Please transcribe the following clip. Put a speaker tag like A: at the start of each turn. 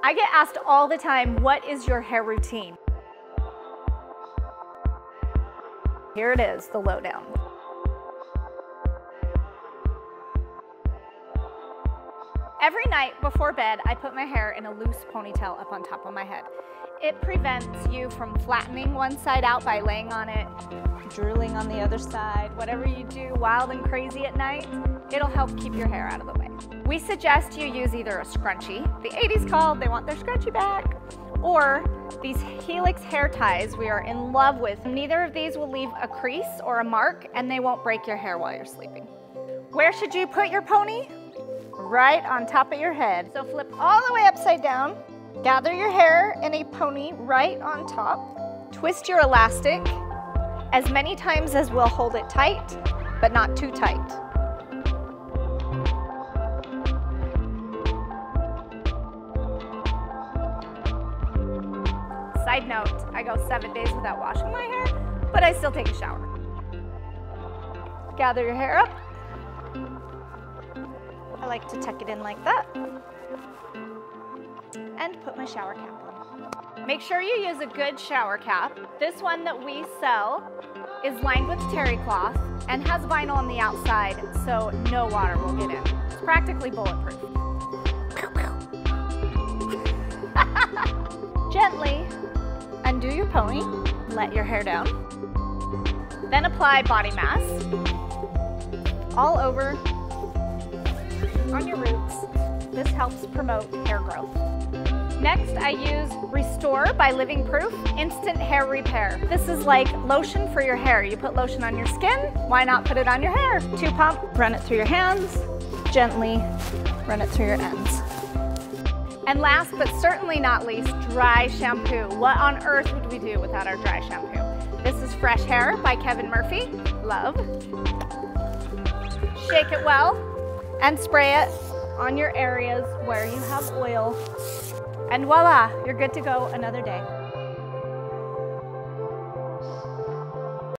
A: I get asked all the time, what is your hair routine? Here it is, the lowdown. Every night before bed, I put my hair in a loose ponytail up on top of my head. It prevents you from flattening one side out by laying on it, drooling on the other side. Whatever you do wild and crazy at night, it'll help keep your hair out of the way. We suggest you use either a scrunchie, the 80s called, they want their scrunchie back, or these Helix hair ties we are in love with. Neither of these will leave a crease or a mark, and they won't break your hair while you're sleeping. Where should you put your pony? Right on top of your head. So flip all the way upside down, gather your hair in a pony right on top, twist your elastic as many times as will hold it tight, but not too tight. Side note, I go 7 days without washing my hair, but I still take a shower. Gather your hair up. I like to tuck it in like that and put my shower cap on. Make sure you use a good shower cap. This one that we sell is lined with terry cloth and has vinyl on the outside, so no water will get in. It's practically bulletproof. Gently undo your pony, let your hair down, then apply body mask all over on your roots. This helps promote hair growth. Next, I use Restore by Living Proof Instant Hair Repair. This is like lotion for your hair. You put lotion on your skin, why not put it on your hair? 2 pump, run it through your hands, gently run it through your ends. And last but certainly not least, dry shampoo. What on earth would we do without our dry shampoo? This is Fresh Hair by Kevin Murphy. Love. Shake it well and spray it on your areas where you have oil. And voila, you're good to go another day.